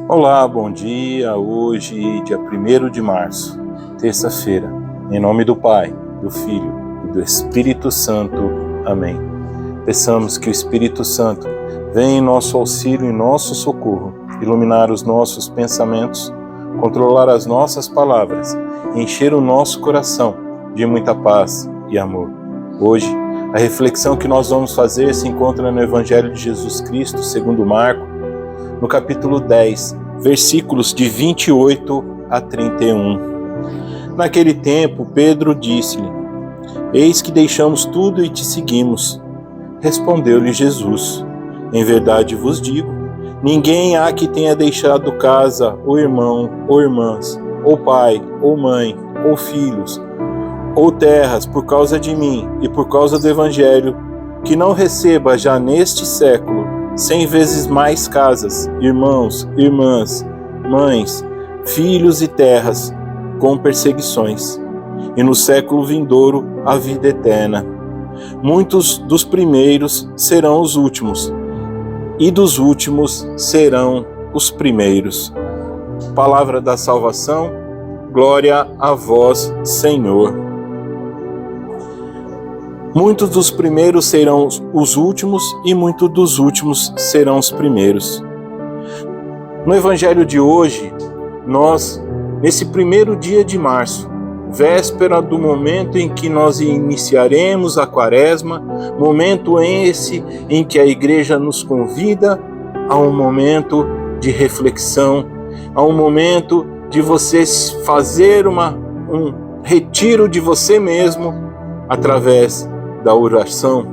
Olá, bom dia. Hoje, dia 1º de março, terça-feira. Em nome do Pai, do Filho e do Espírito Santo. Amém. Peçamos que o Espírito Santo venha em nosso auxílio e nosso socorro, iluminar os nossos pensamentos, controlar as nossas palavras, encher o nosso coração de muita paz e amor. Hoje, a reflexão que nós vamos fazer se encontra no Evangelho de Jesus Cristo, segundo Marcos, no capítulo 10, versículos de 28 a 31. Naquele tempo, Pedro disse-lhe: Eis que deixamos tudo e te seguimos. Respondeu-lhe Jesus: Em verdade vos digo, ninguém há que tenha deixado casa, ou irmão, ou irmãs, ou pai, ou mãe, ou filhos, ou terras, por causa de mim e por causa do Evangelho, que não receba já neste século 100 vezes mais casas, irmãos, irmãs, mães, filhos e terras, com perseguições, e no século vindouro a vida eterna. Muitos dos primeiros serão os últimos, e dos últimos serão os primeiros. Palavra da salvação, glória a vós, Senhor. Muitos dos primeiros serão os últimos e muitos dos últimos serão os primeiros. No Evangelho de hoje, nós, nesse 1º dia de março, véspera do momento em que nós iniciaremos a Quaresma, momento esse em que a Igreja nos convida a um momento de reflexão, a um momento de você fazer um retiro de você mesmo através da oração,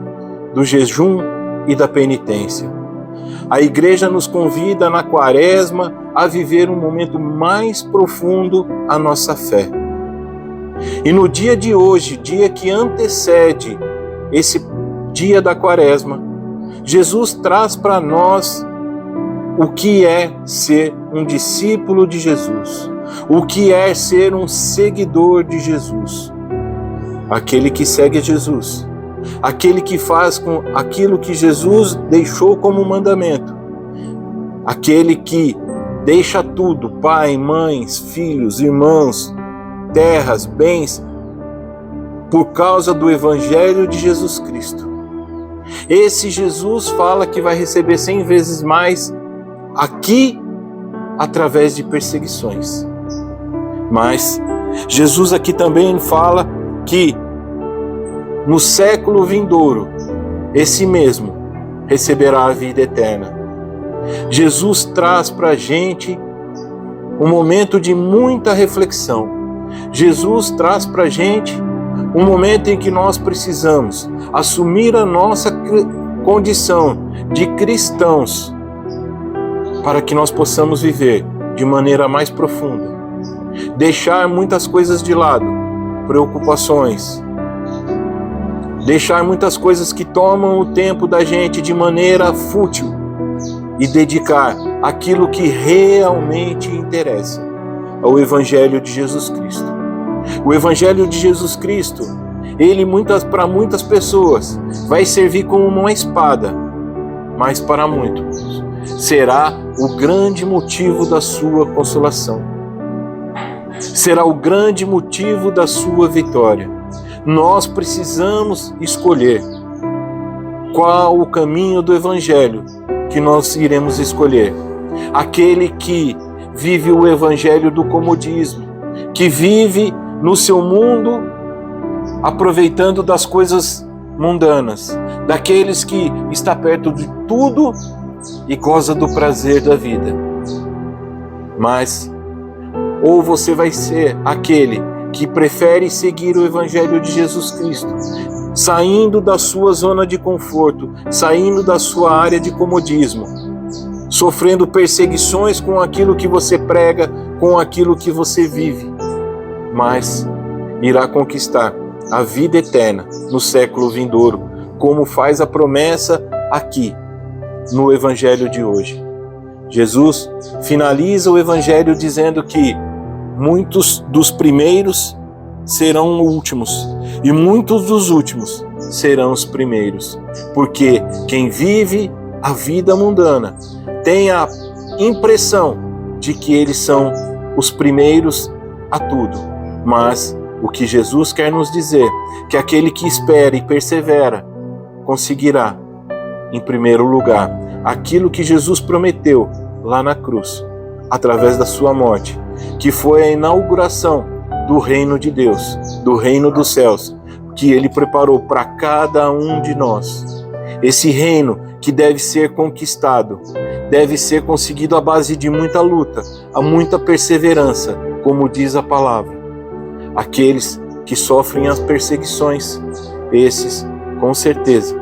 do jejum e da penitência. A Igreja nos convida na Quaresma a viver um momento mais profundo à nossa fé. E no dia de hoje, dia que antecede esse dia da Quaresma, Jesus traz para nós o que é ser um discípulo de Jesus, o que é ser um seguidor de Jesus. Aquele que segue Jesus, aquele que faz com aquilo que Jesus deixou como mandamento, aquele que deixa tudo, pai, mães, filhos, irmãos, terras, bens, por causa do Evangelho de Jesus Cristo. Esse Jesus fala que vai receber 100 vezes mais aqui através de perseguições. Mas Jesus aqui também fala que no século vindouro, esse mesmo receberá a vida eterna. Jesus traz para a gente um momento de muita reflexão. Jesus traz para a gente um momento em que nós precisamos assumir a nossa condição de cristãos para que nós possamos viver de maneira mais profunda. Deixar muitas coisas de lado, preocupações, deixar muitas coisas que tomam o tempo da gente de maneira fútil e dedicar aquilo que realmente interessa ao Evangelho de Jesus Cristo. O Evangelho de Jesus Cristo, ele para muitas pessoas vai servir como uma espada, mas para muitos será o grande motivo da sua consolação. Será o grande motivo da sua vitória. Nós precisamos escolher qual o caminho do Evangelho que nós iremos escolher. Aquele que vive o Evangelho do comodismo, que vive no seu mundo aproveitando das coisas mundanas, daqueles que está perto de tudo e goza do prazer da vida. Mas, ou você vai ser aquele que prefere seguir o Evangelho de Jesus Cristo, saindo da sua zona de conforto, saindo da sua área de comodismo, sofrendo perseguições com aquilo que você prega, com aquilo que você vive, mas irá conquistar a vida eterna no século vindouro, como faz a promessa aqui no Evangelho de hoje. Jesus finaliza o Evangelho dizendo que muitos dos primeiros serão últimos, e muitos dos últimos serão os primeiros. Porque quem vive a vida mundana tem a impressão de que eles são os primeiros a tudo, mas o que Jesus quer nos dizer, que aquele que espera e persevera, conseguirá, em primeiro lugar, aquilo que Jesus prometeu lá na cruz, através da sua morte, que foi a inauguração do reino de Deus, do reino dos céus, que Ele preparou para cada um de nós. Esse reino que deve ser conquistado, deve ser conseguido à base de muita luta, a muita perseverança, como diz a palavra. Aqueles que sofrem as perseguições, esses, com certeza,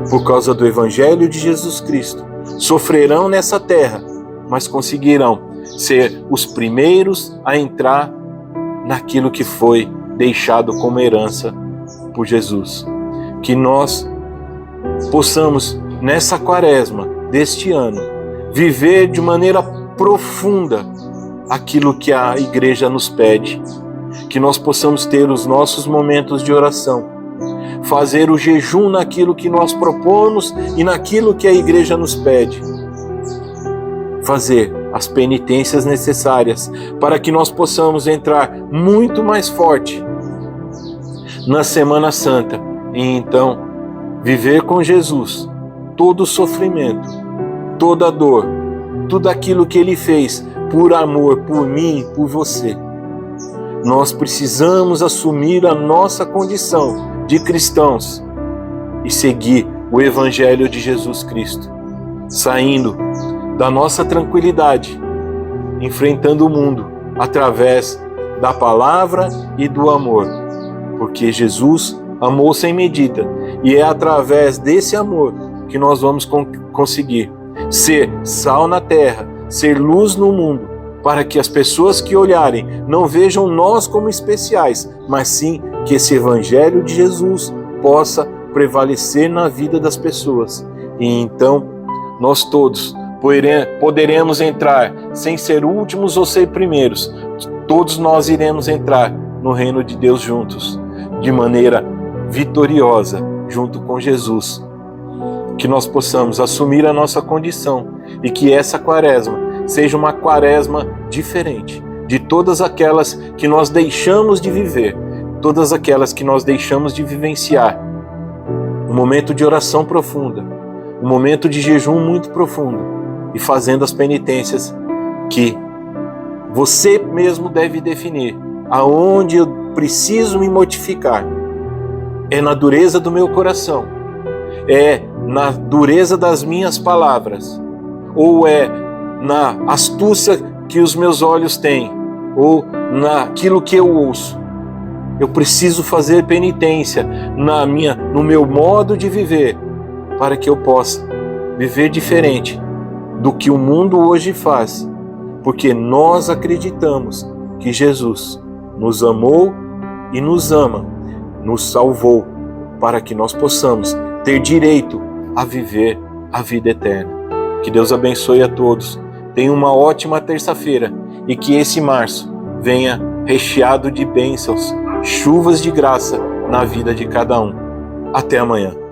por causa do Evangelho de Jesus Cristo, sofrerão nessa terra, mas conseguirão ser os primeiros a entrar naquilo que foi deixado como herança por Jesus. Que nós possamos, nessa quaresma deste ano, viver de maneira profunda aquilo que a igreja nos pede. Que nós possamos ter os nossos momentos de oração, fazer o jejum naquilo que nós propomos e naquilo que a igreja nos pede. Fazer as penitências necessárias para que nós possamos entrar muito mais forte na Semana Santa e então viver com Jesus todo o sofrimento, toda a dor, tudo aquilo que Ele fez por amor, por mim, por você. Nós precisamos assumir a nossa condição de cristãos e seguir o Evangelho de Jesus Cristo, saindo da nossa tranquilidade, enfrentando o mundo através da palavra e do amor, porque Jesus amou sem medida e é através desse amor que nós vamos conseguir ser sal na terra, ser luz no mundo, para que as pessoas que olharem não vejam nós como especiais, mas sim que esse Evangelho de Jesus possa prevalecer na vida das pessoas. E então nós todos poderemos entrar, sem ser últimos ou ser primeiros, todos nós iremos entrar no reino de Deus juntos, de maneira vitoriosa, junto com Jesus. Que nós possamos assumir a nossa condição e que essa quaresma seja uma quaresma diferente de todas aquelas que nós deixamos de viver, todas aquelas que nós deixamos de vivenciar. Um momento de oração profunda, um momento de jejum muito profundo e fazendo as penitências que você mesmo deve definir. Aonde eu preciso me mortificar? É na dureza do meu coração? É na dureza das minhas palavras? Ou é na astúcia que os meus olhos têm? Ou naquilo que eu ouço? Eu preciso fazer penitência no meu modo de viver, para que eu possa viver diferente do que o mundo hoje faz, porque nós acreditamos que Jesus nos amou e nos ama, nos salvou, para que nós possamos ter direito a viver a vida eterna. Que Deus abençoe a todos. Tenha uma ótima terça-feira e que esse março venha recheado de bênçãos, chuvas de graça na vida de cada um. Até amanhã.